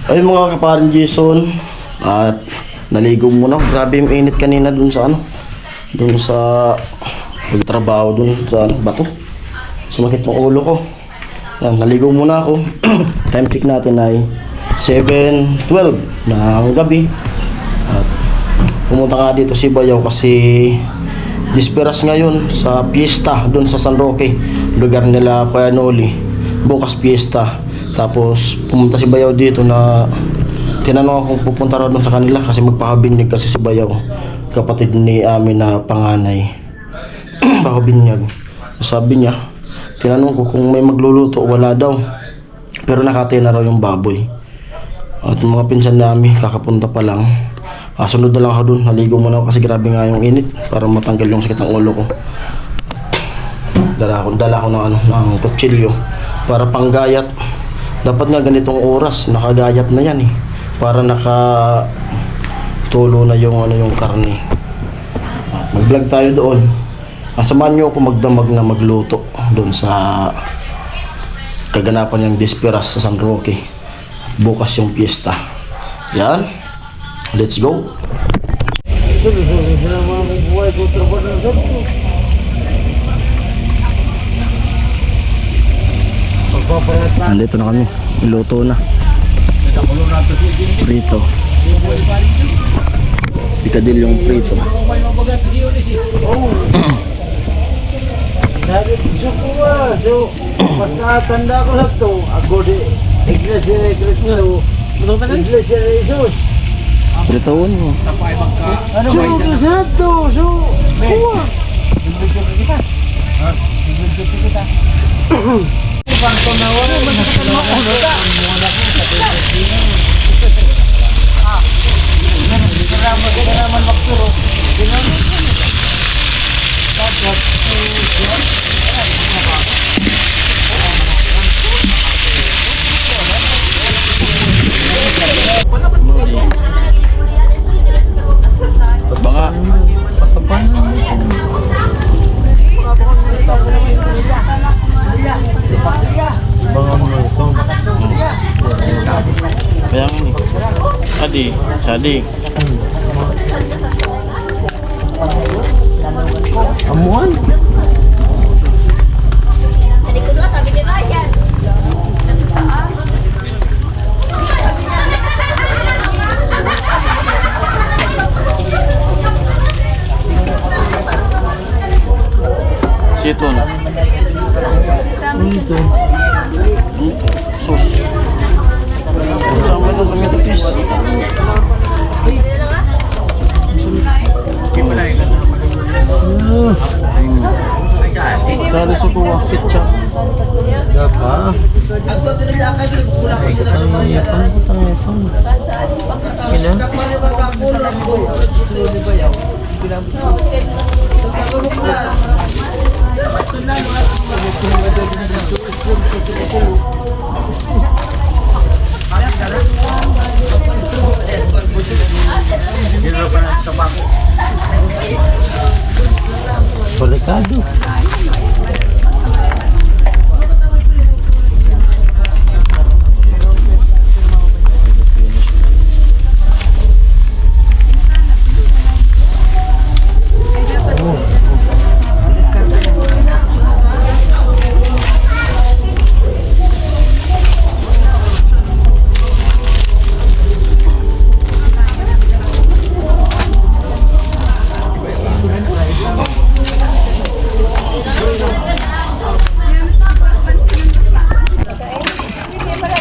Ayun mga kaparin Jason, at naligo muna. Grabe yung init kanina dun sa dun sa pagtrabaho dun sa bato. Sumakit yung ulo ko. Yan, naligo muna ako. Time check natin ay 7:12 ng gabi. At pumunta nga dito si Bayaw kasi disperas ngayon sa piyesta dun sa San Roque, lugar nila Kuya Noli. Bukas piyesta. Tapos pumunta si Bayaw dito na tinanong ako kung pupunta raw doon sa kanila kasi magpahabinyag kasi si Bayaw, kapatid ni amin na panganay. Pahabinyag. Sabi niya, tinanong ko kung may magluluto, wala daw. Pero nakatay na raw yung baboy. At mga pinsan namin, kakapunta pa lang. Sunod na lang ako doon. Naligo muna ako kasi grabe nga yung init para matanggal yung sakit ng ulo ko. Dala ko ng kutsilyo para panggayat. Dapat nga ganitong oras nakagayat na yan para nakatulo na yung yung karne. Mag-vlog tayo doon. Samahan nyo ako magdamag na magluto doon sa kaganapan ng disperas sa San Roque. Bukas yung piyesta. Yan. Let's go. Nandito na kami. Luto na. Prito. Picadillo yung prito. Basta tanda ko lang to. Ako di Iglesia ni Cristo. Iglesia ni Jesus. Pritoon mo. So, Iglesia to. So, kuha. Bangko na wala, masakit mo ko na. Kailangan magturo. Banga. Kaya nga Sadi. Amuan. Tadi kedua sabi din ayan. Siton. Ito. Sus. Sama dong kami tipis. Dari suku wakit siya. Gapa? Sina? Delikado.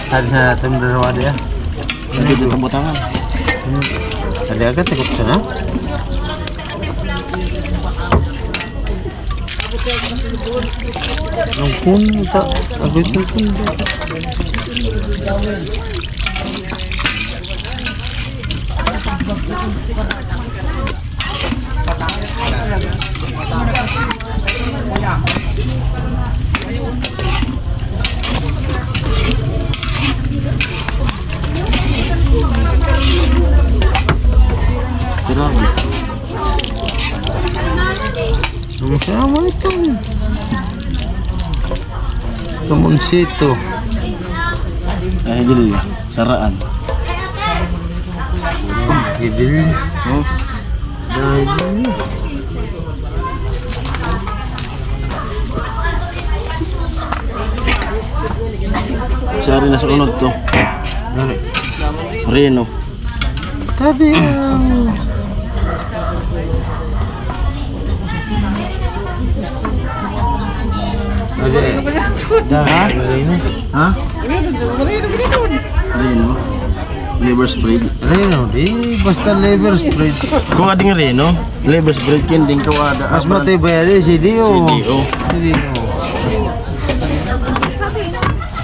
Ada sa natin dalawa dia. Hindi dito butangan. Ada agad takot sana. Nung pun tak agad pun. Grabe. Sama ito. Kamunsito. Dahil saraan. Gidil. Hmm? Dahil. Siya rin na sunod to. Reno. Tabi Ha? Reno. Liver spread. Reno, di basta liver spread. Kung ading Reno, liver spread kinding kawada. Mas matibay ali si Dio. CDO. Si Dio.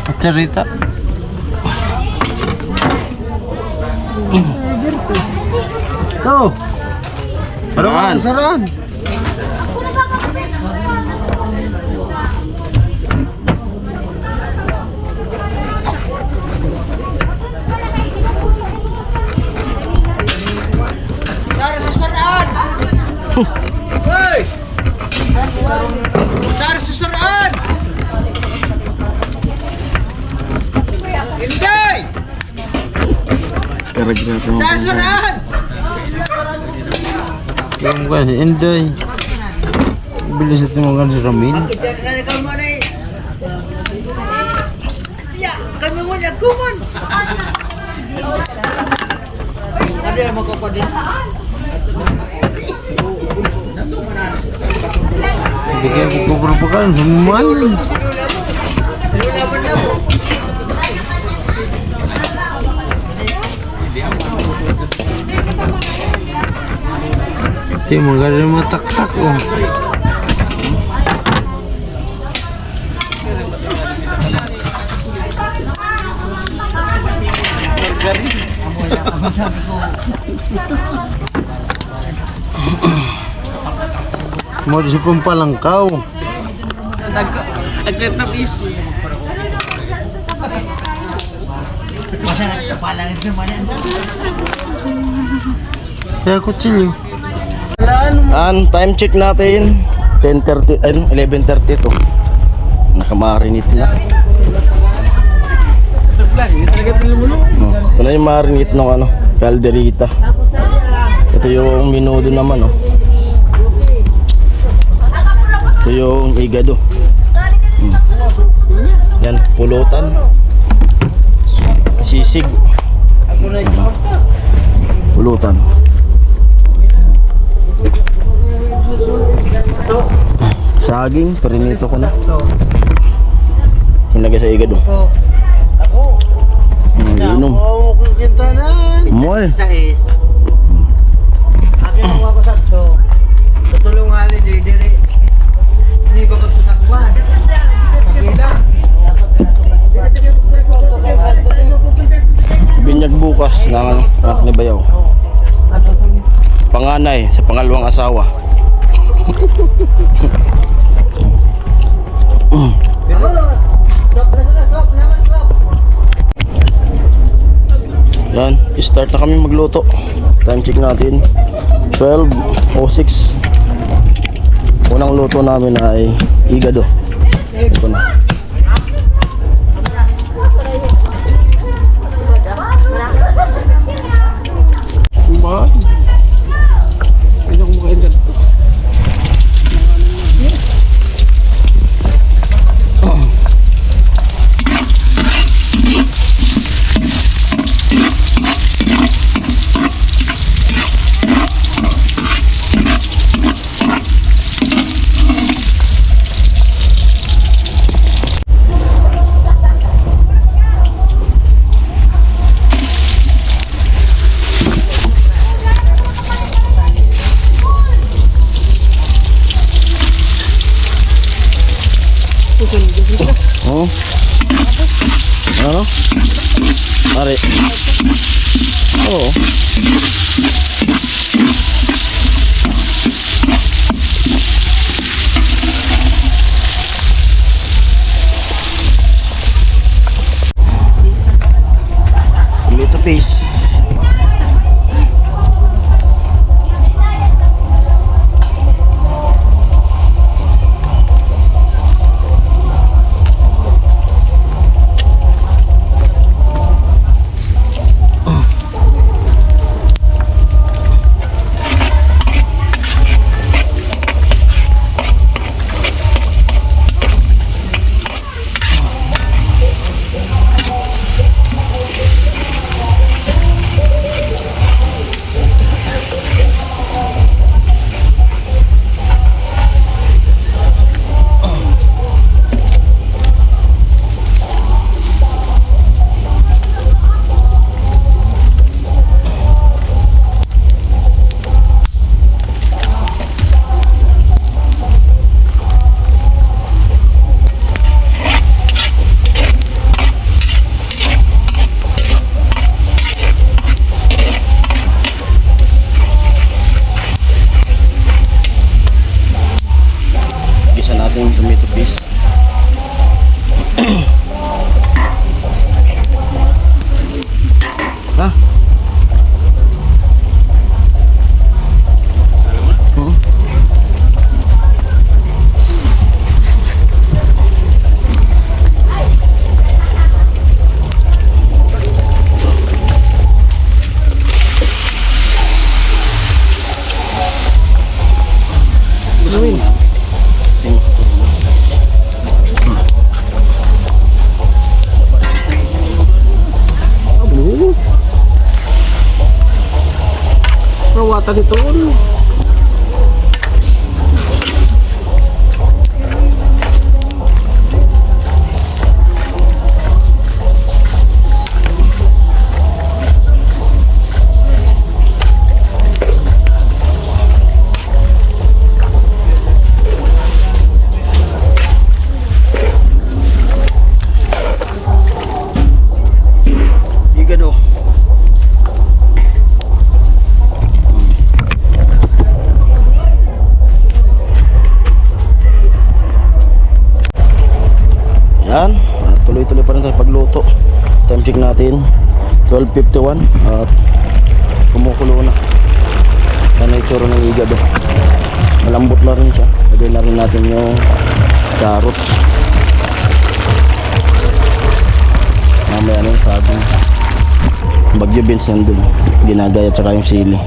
At cerita. Tuh. Saraan. Saraan. Sar susuran. Inday! Karag natin. Sar susuran. Yung kan si Inday. Bilis ito makan si Ramin. Kita na kamu na. Ya, kami mo ya kuman. Ada yang mau kau din. Bigyan ko pagpapakan. Suman. Lulaban na po. Ito mga ganun mataktak oh. Mau di Pampalangkaw. Agret na bis. Kaya kutsilyo. And time check natin 10:30 ay 11:30 to. Nakamarinate na. Ito na yung marinate ng ano, calderita. Ito yung minudo naman oh. Ito yung igado. Yan, pulutan. Sisig. Pulutan. Saging, perinito ko na. Hinagay sa igado. Inom. Oo, kung kintanan. Moy. Sais. Akin ang mga pasad to. Tutulong hali di dire. Hindi ko pagpusakwan. Makita. Binyag bukas ng ano, anak ni Bayaw. Panganay sa pangalawang asawa. Yan, start na kami magluto. Time check natin 12:06. Unang luto namin ay igado. Ito na. Ba? Hindi ko makain dito. Oh. Ano? Mari. Oh. Tomato paste. Ha? Hmm? Gawin. Aduh. Perawatan itu. Higado. Yan, tuloy-tuloy pa rin tayo pagluto. Time check natin 12:51 at kumukulo na. Yan ang itsura ng higado. Malambot na rin siya. Lagay na rin natin yung carrots. Mamaya na yung saging. Bagyo beans nandun. Ginagaya at saka yung sili.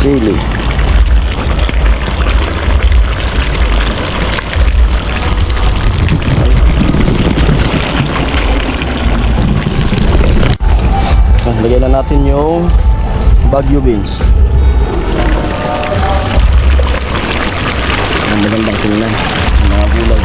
Sili. Lagyan na natin yung Baguio beans. Ang magandang tingnan ng mga gulay.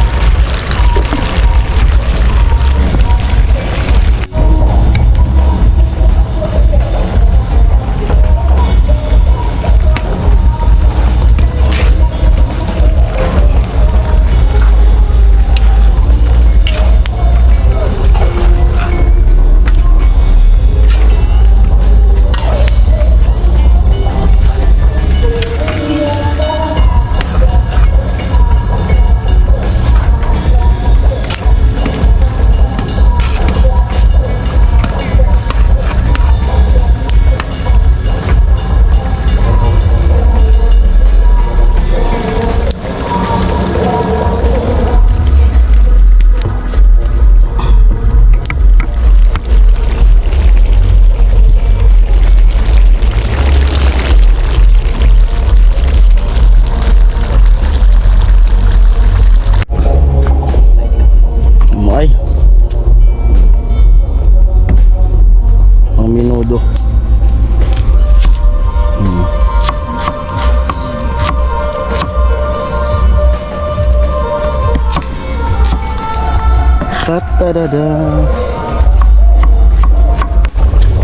Minudo. Ta-da-da.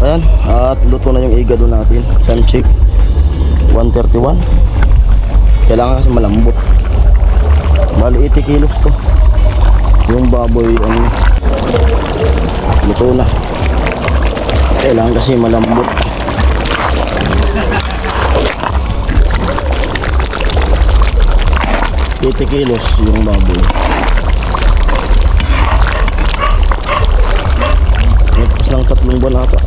Ayan, at luto na yung igado natin. Time check 1:31. Kailangan kasi malambot. Bali 80 kilos to. Yung baboy luto na. Kailangan kasi malambot. $80 kilos yung baboy. Tapos lang 3 buwan ata.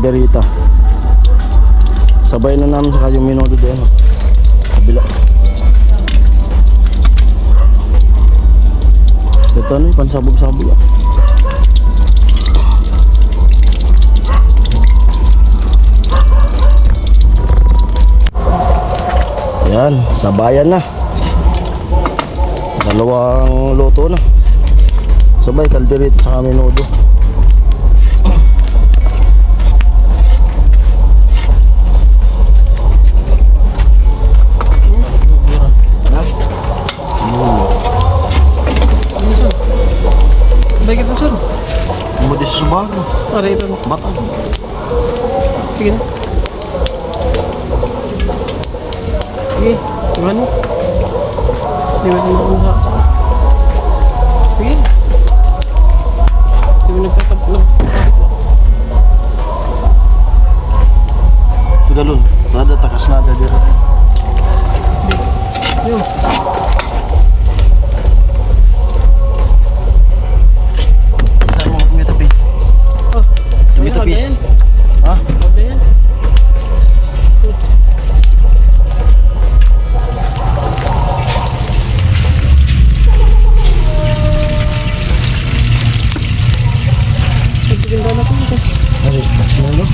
kalderita. Sabay na namin sa yung minuto din. Kabila. Ito ano yung pansabog-sabog. Yan, sabayan na. Dalawang luto na. Sabay kalderita sa minuto. Baik itu sun. Mo di subago. Ada itu. Batang. Sige na. Sige, gimana? Di ba mo sa? Sige. Di ba nagtatap lang? Tugalon. Nada takas nada dito. Yun. Saan mo tomato paste? Oh, Tomato paste. Ha? Ada yan. Tignan na ko. Ay, ano?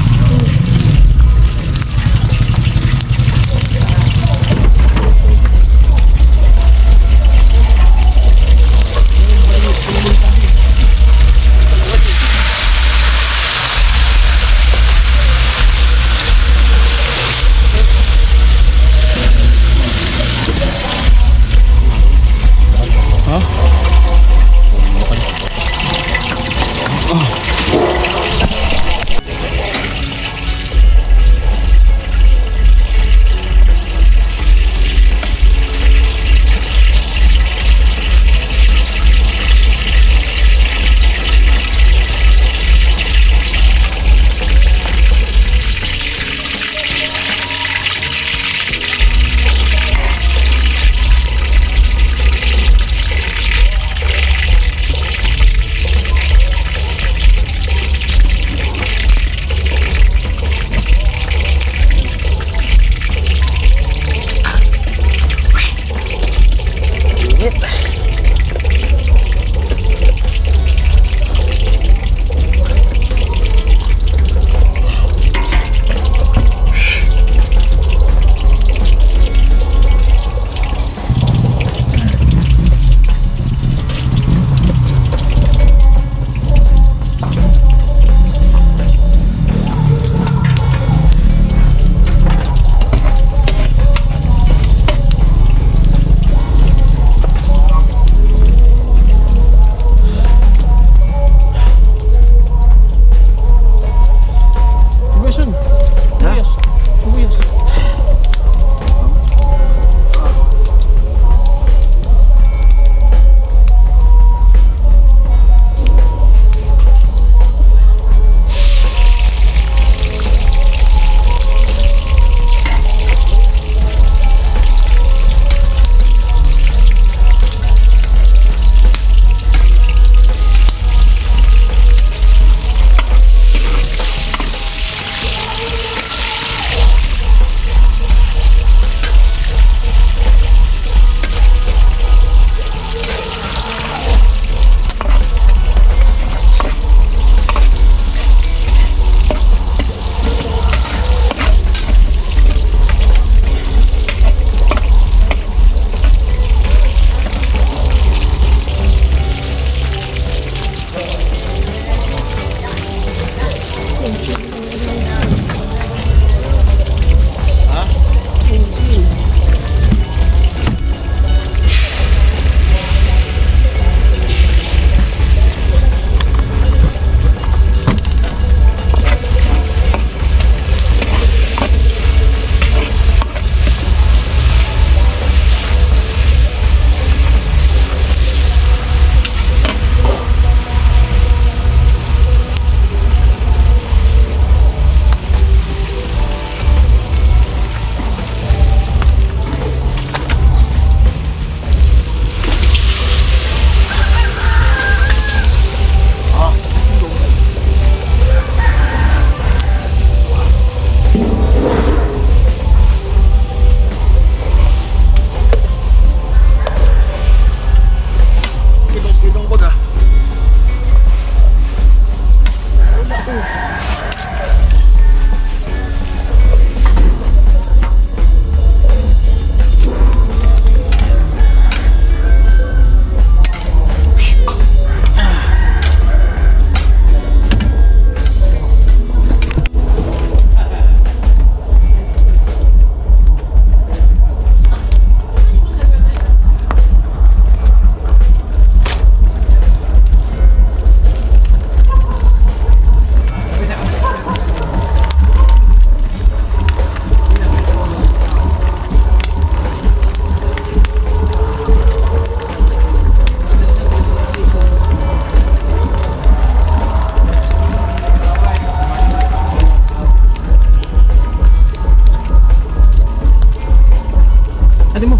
Ate mo.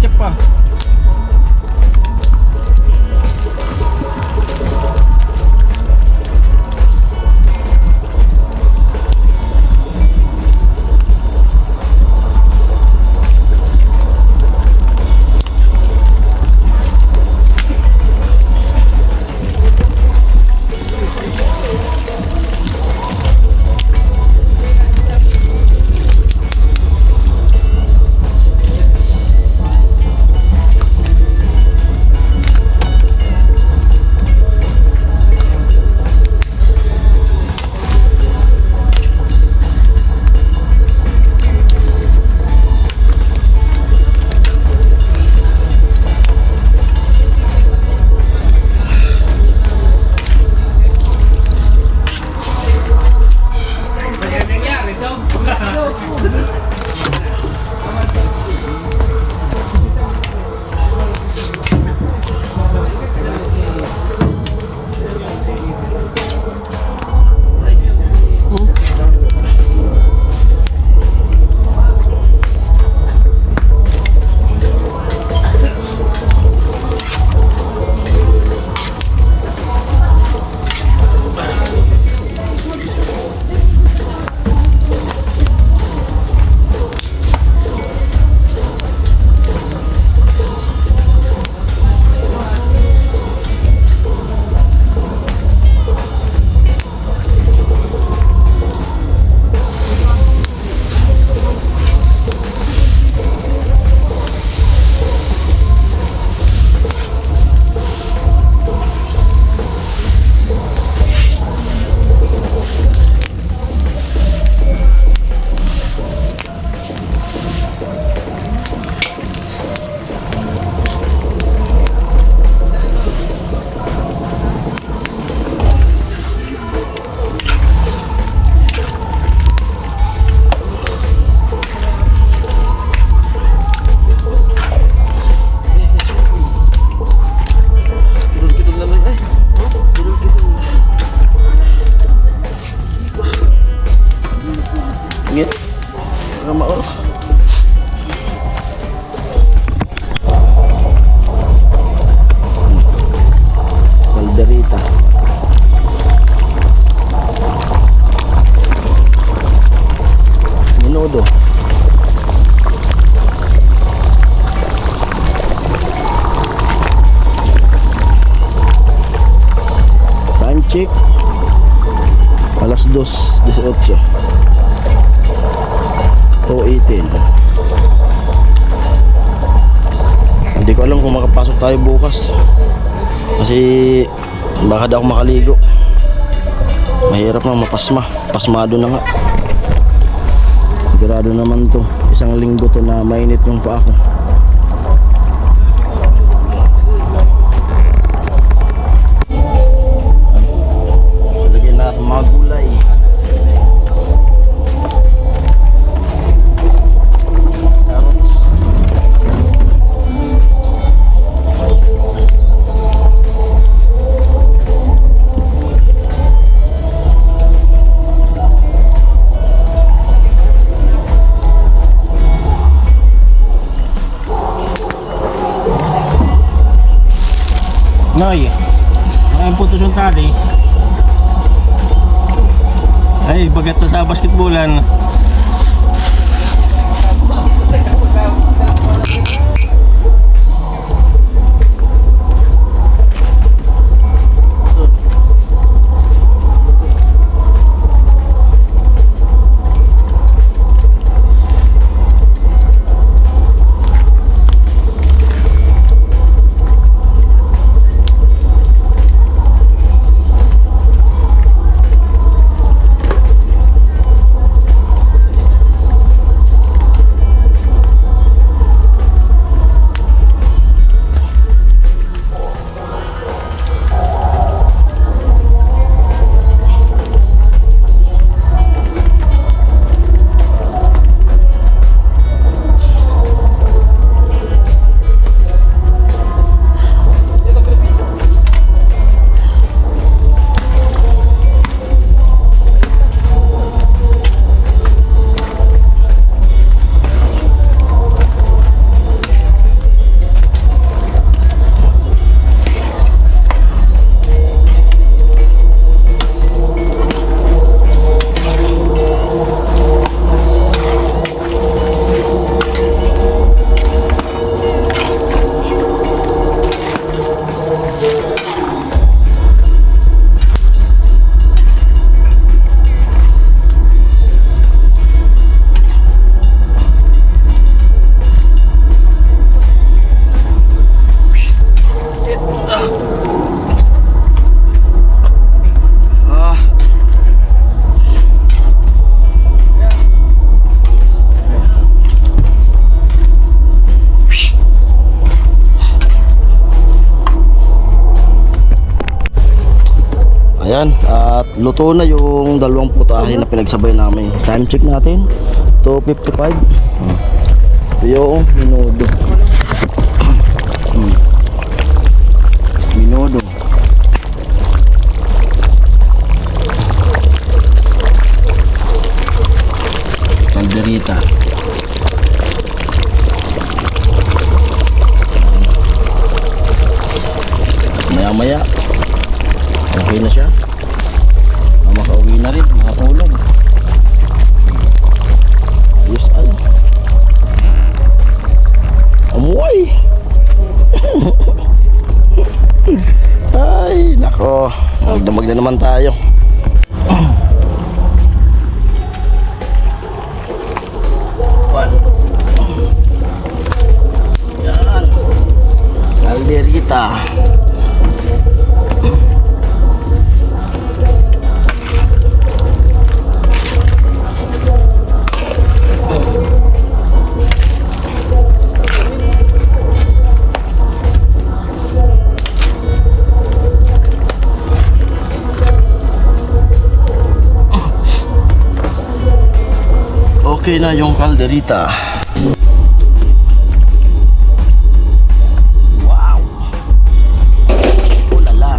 Check pa. Ngit. Rama oh. Calderita. Menudo. Panchik. Alas 2:18. 2:18. Hindi ko alam kung makapasok tayo bukas kasi baka daw ako makaligo. Mahirap na mapasma. Pasmado na nga. Sigurado naman to. Isang linggo to na mainit yung paa ko. Lagyan na mga gulay. Noy, ang putos yung tali. Ay, bagat na sa basketballan. Ayan, at luto na yung dalawang putahe na pinagsabay namin. Time check natin, 2:55. Ito yung minudo. Minudo. Calderita. Maya-maya okay na siya. Makauwi na rin, makatulog. Yes, ay. Amoy! Ay, nako. Magdamag na naman tayo. Yan. Calderita. Okay na yung calderita. Wow! Ulala!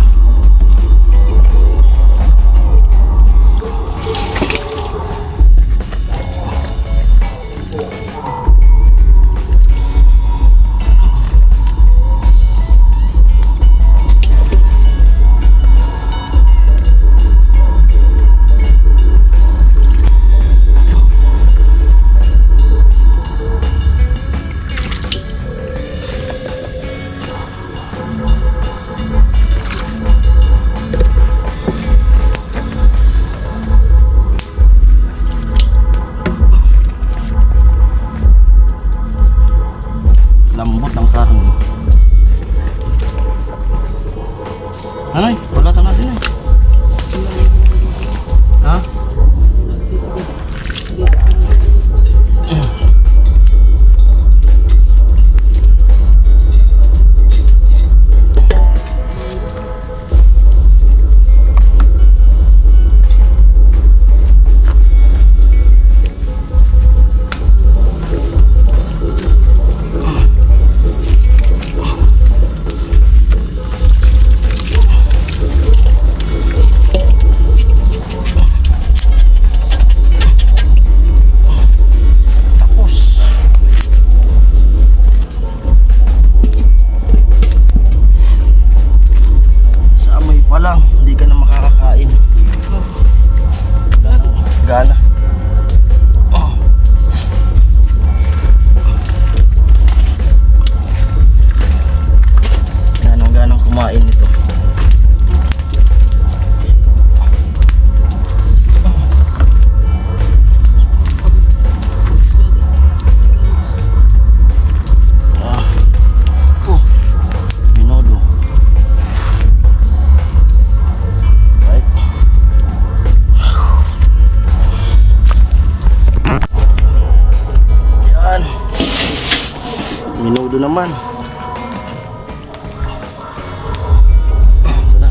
Lambot ng karne. Anay, balatan natin eh. Ha? Lang, hindi ka na makakakain. Gana. Oh. Ganong kumain ito. Minudo. Minudo naman. Ito na.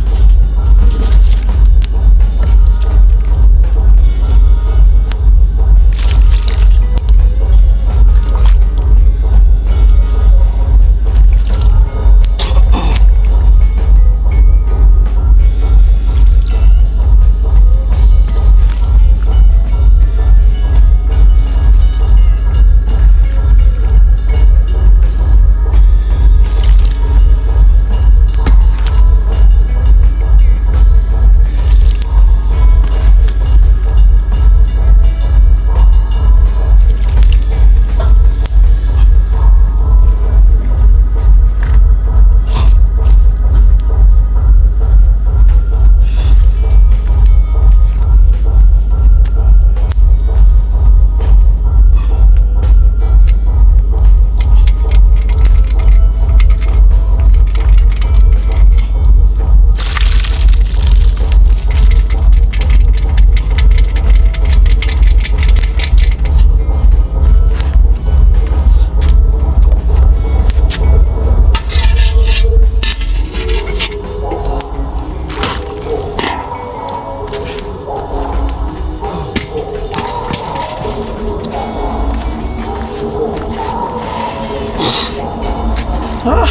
Ah!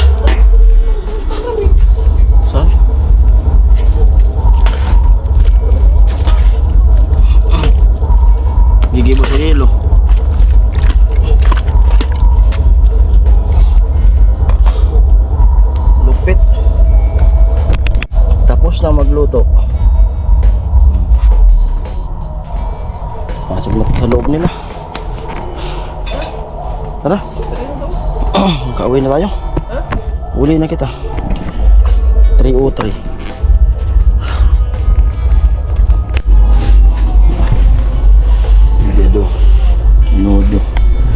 Saan? Gigibo sa yelo. Lupit. Tapos na magluto. Pasok na sa loob nila. Tara. Kauwi na tayo. Uli na kita. 303. Dedo. Nodo.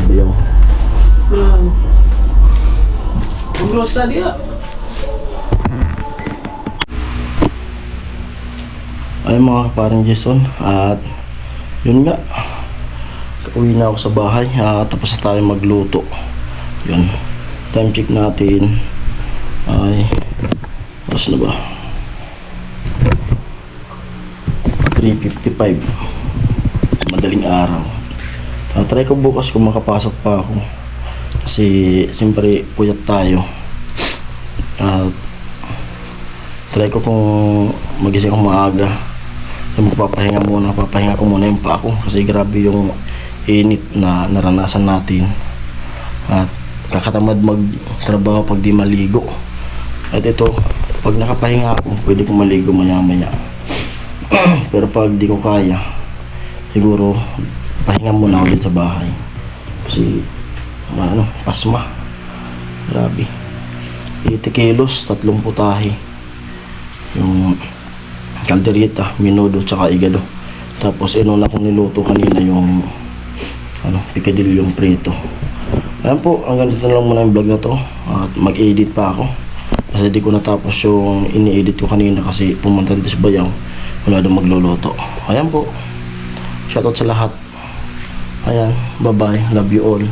Biyaw. Grosa dia. Ay mga parang Jason, at yun nga, uwi na ako sa bahay, tapos na tayo magluto. Yun, time check natin ay tapos na ba, 3:55, madaling araw. Try ko bukas kung makapasok pa ako kasi siyempre puyat tayo. Try ko kung magising ako maaga. Yung papahinga ko muna yung pa ako kasi grabe yung init na naranasan natin at kakatamad magtrabaho pag di maligo. At ito, pag nakapahinga ako pwede kong maligo maya maya. Pero pag di ko kaya, siguro pahinga muna ako dito sa bahay kasi pasma, grabe. 80 kilos, 3 putahe yung kaldereta, minudo, tsaka igado. Tapos inuna kong niluto kanina yung picadillyong prito. Ayan po, hanggang dito na lang muna yung vlog na to. At mag-edit pa ako kasi di ko natapos yung ini-edit ko kanina kasi pumunta dito sa bayaw, wala daw magluluto. Ayan po, shoutout sa lahat. Ayan, bye bye, love you all.